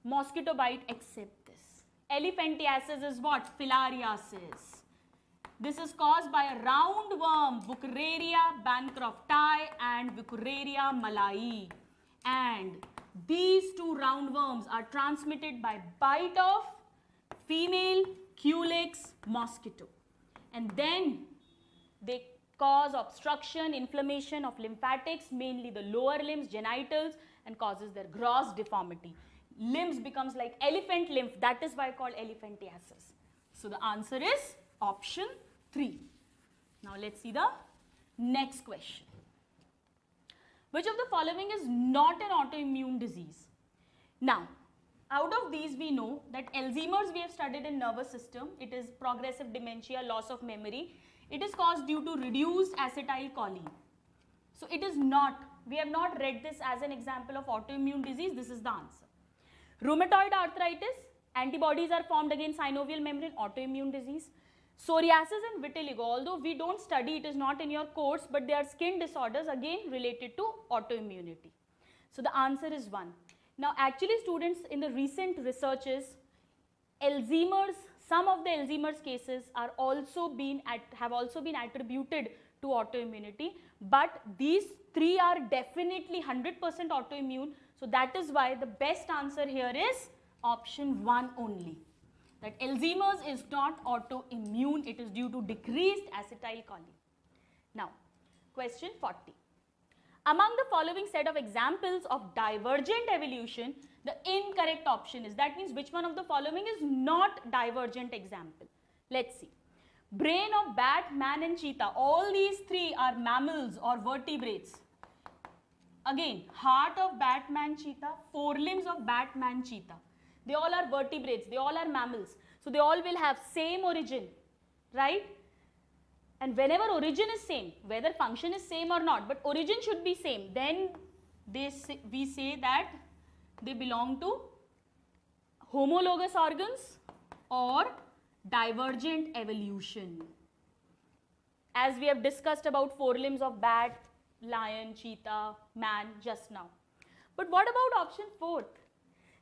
mosquito bite except this. Elephantiasis is what? Filariasis. This is caused by a roundworm, Wuchereria bancrofti and Wuchereria malai. And these two roundworms are transmitted by bite of female Culex mosquito. And then they cause obstruction, inflammation of lymphatics, mainly the lower limbs, genitals, and causes their gross deformity. Limbs becomes like elephant lymph, that is why called elephantiasis. So the answer is option 3. Now let's see the next question. Which of the following is not an autoimmune disease? Now, out of these we know that Alzheimer's we have studied in nervous system. It is progressive dementia, loss of memory. It is caused due to reduced acetylcholine. So it is not, we have not read this as an example of autoimmune disease. This is the answer. Rheumatoid arthritis, antibodies are formed against synovial membrane, autoimmune disease. Psoriasis and vitiligo, although we don't study, it is not in your course, but they are skin disorders again related to autoimmunity. So the answer is 1. Now actually students, in the recent researches, Alzheimer's, some of the Alzheimer's cases are have also been attributed to autoimmunity, but these 3 are definitely 100% autoimmune. So that is why the best answer here is option 1 only. That Alzheimer's is not autoimmune, it is due to decreased acetylcholine. Now, Question 40. Among the following set of examples of divergent evolution, the incorrect option is, that means which one of the following is not divergent example? Let's see. Brain of bat, man and cheetah. All these three are mammals or vertebrates. Again, heart of bat, man, cheetah, forelimbs of bat, man, cheetah. They all are vertebrates, they all are mammals. So they all will have same origin, right? And whenever origin is same, whether function is same or not, but origin should be same, then we say that they belong to homologous organs or divergent evolution. As we have discussed about forelimbs of bat, lion, cheetah, man just now. But what about option 4th?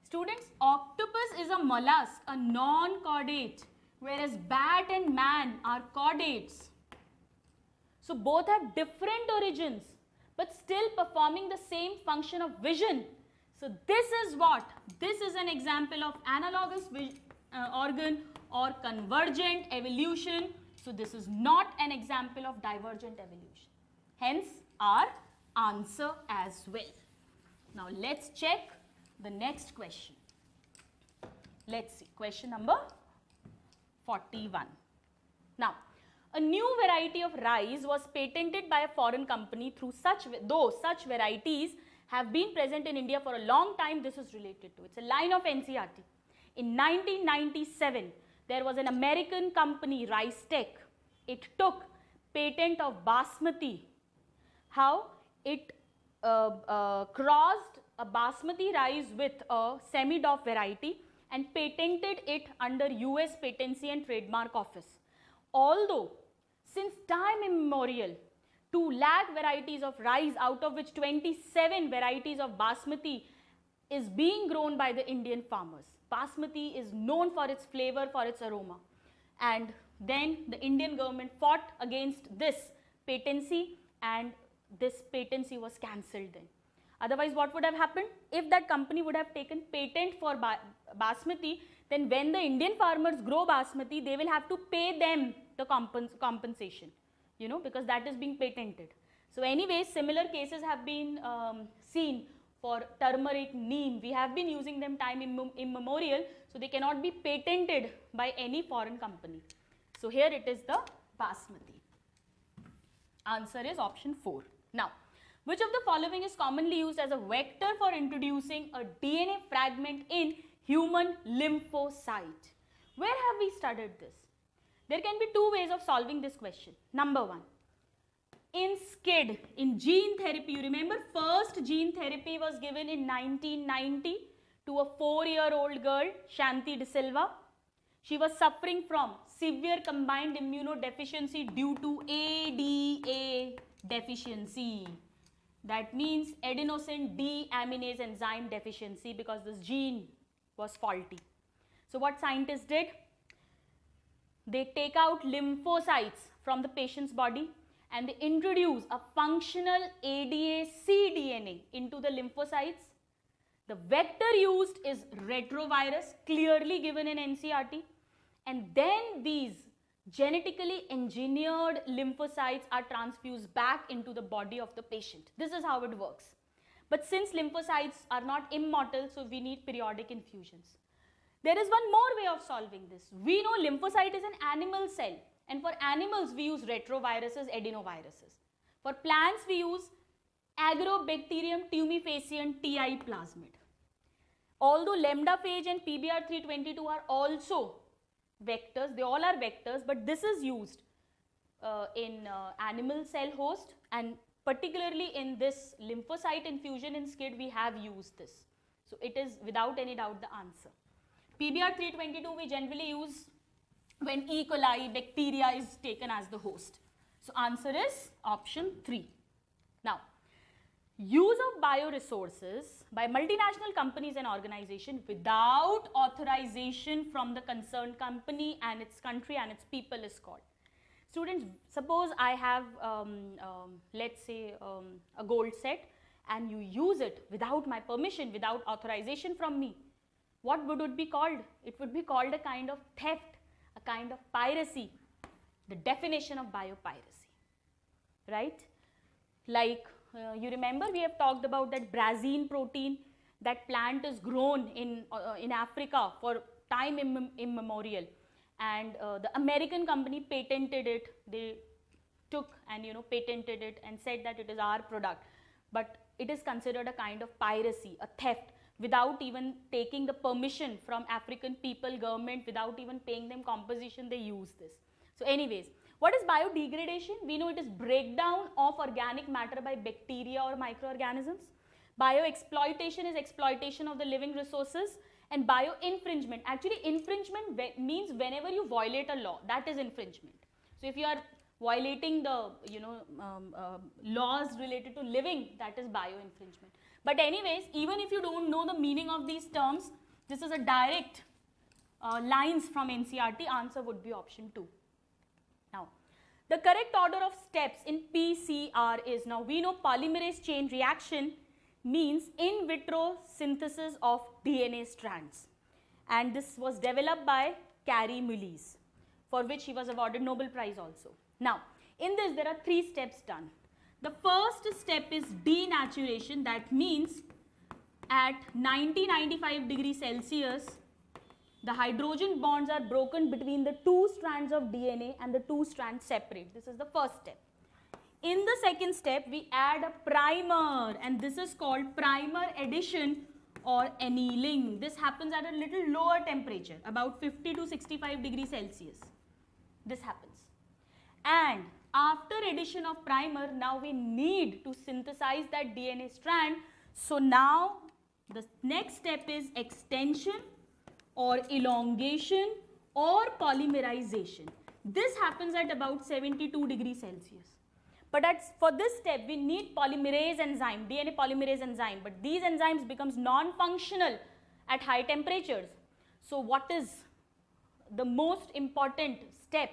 Students, octopus is a mollusk, a non-chordate, whereas bat and man are chordates. So both have different origins, but still performing the same function of vision. So this is what? This is an example of analogous organ or convergent evolution. So this is not an example of divergent evolution. Hence our answer as well. Now let's check the next question. Let's see, question number 41. Now, a new variety of rice was patented by a foreign company though such varieties have been present in India for a long time. This is related to, it's a line of NCERT. In 1997, there was an American company, Rice Tech. It took patent of basmati. How? It crossed a basmati rice with a semi-DOF variety and patented it under US Patency and Trademark Office. Although since time immemorial, 2 lakh varieties of rice, out of which 27 varieties of basmati is being grown by the Indian farmers. Basmati is known for its flavor, for its aroma. And then the Indian government fought against this patency and this patency was cancelled then. Otherwise, what would have happened? If that company would have taken patent for basmati, then when the Indian farmers grow basmati, they will have to pay them the compensation, you know, because that is being patented. So anyways, similar cases have been seen for turmeric, neem. We have been using them time immemorial, so they cannot be patented by any foreign company. So here it is the basmati. Answer is option 4. Now, which of the following is commonly used as a vector for introducing a DNA fragment in human lymphocyte? Where have we studied this? There can be 2 ways of solving this question. Number 1, in SCID, in gene therapy, you remember first gene therapy was given in 1990 to a 4-year-old girl, Shanti De Silva. She was suffering from severe combined immunodeficiency due to ADA deficiency. That means adenosine deaminase enzyme deficiency, because this gene was faulty. So what scientists did? They take out lymphocytes from the patient's body and they introduce a functional ADA cDNA into the lymphocytes. The vector used is retrovirus, clearly given in NCERT, and then these genetically engineered lymphocytes are transfused back into the body of the patient. This is how it works. But since lymphocytes are not immortal, so we need periodic infusions. There is one more way of solving this. We know lymphocyte is an animal cell, and for animals we use retroviruses, adenoviruses. For plants we use Agrobacterium tumefacium Ti plasmid. Although lambda-phage and PBR322 are also vectors, they all are vectors, but this is used in animal cell host, and particularly in this lymphocyte infusion in SCID we have used this. So it is without any doubt the answer. PBR322 we generally use when E. coli bacteria is taken as the host. So answer is option 3. Now, use of bioresources by multinational companies and organizations without authorization from the concerned company and its country and its people is called. Students, suppose I have, let's say, a gold set and you use it without my permission, without authorization from me. What would it be called? It would be called a kind of theft, a kind of piracy, the definition of biopiracy, right? Like you remember we have talked about that Brazil protein. That plant is grown in Africa for time immemorial, and the American company patented it. They took and patented it and said that it is our product, but it is considered a kind of piracy, a theft, without even taking the permission from African people, government, without even paying them compensation. They use this. So anyways, what is biodegradation? We know it is breakdown of organic matter by bacteria or microorganisms. Bioexploitation is exploitation of the living resources, and bio-infringement, actually infringement means whenever you violate a law, that is infringement. So if you are violating the laws related to living, that is bio-infringement. But anyways, even if you don't know the meaning of these terms, this is a direct lines from NCERT, answer would be option 2. Now, the correct order of steps in PCR is, now we know polymerase chain reaction means in vitro synthesis of DNA strands, and this was developed by Kary Mullis, for which he was awarded Nobel Prize also. Now, in this there are 3 steps done. The first step is denaturation, that means at 90-95 degrees Celsius, the hydrogen bonds are broken between the 2 strands of DNA and the 2 strands separate. This is the first step. In the second step, we add a primer, and this is called primer addition or annealing. This happens at a little lower temperature, about 50 to 65 degrees Celsius. This happens. And after addition of primer, now we need to synthesize that DNA strand. So now the next step is extension or elongation or polymerization. This happens at about 72 degrees Celsius. But for this step, we need polymerase enzyme, DNA polymerase enzyme. But these enzymes becomes non-functional at high temperatures. So what is the most important step?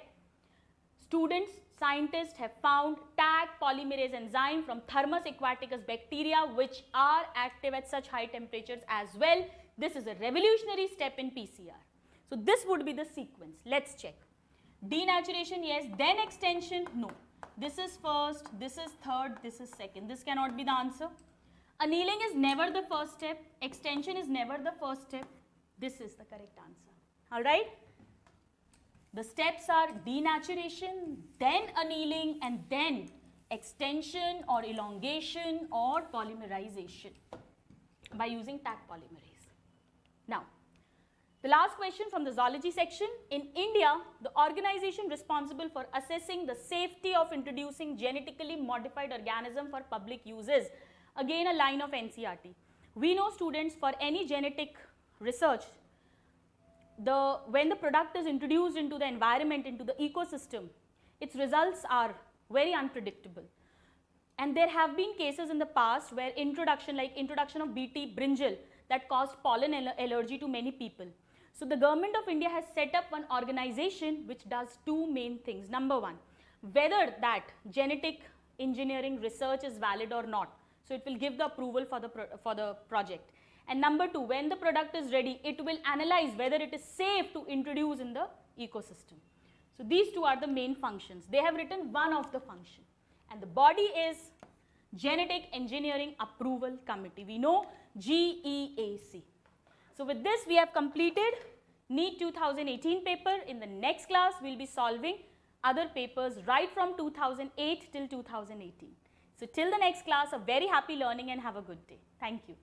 Students, scientists have found Taq polymerase enzyme from Thermus aquaticus bacteria, which are active at such high temperatures as well. This is a revolutionary step in PCR. So this would be the sequence. Let's check. Denaturation, yes. Then extension, no. This is first, this is third, this is second. This cannot be the answer. Annealing is never the first step. Extension is never the first step. This is the correct answer. Alright? The steps are denaturation, then annealing, and then extension or elongation or polymerization by using Taq polymerase. Now, the last question from the zoology section. In India, the organization responsible for assessing the safety of introducing genetically modified organism for public use is, again a line of NCERT. We know, students, for any genetic research, when the product is introduced into the environment, into the ecosystem, its results are very unpredictable. And there have been cases in the past where introduction of Bt brinjal that caused pollen allergy to many people. So the government of India has set up one organization which does 2 main things. Number 1, whether that genetic engineering research is valid or not. So it will give the approval for the project. And number 2, when the product is ready, it will analyze whether it is safe to introduce in the ecosystem. So these 2 are the main functions. They have written one of the function. And the body is Genetic Engineering Approval Committee. We know GEAC. So with this, we have completed NEET 2018 paper. In the next class, we will be solving other papers right from 2008 till 2018. So till the next class, a very happy learning and have a good day. Thank you.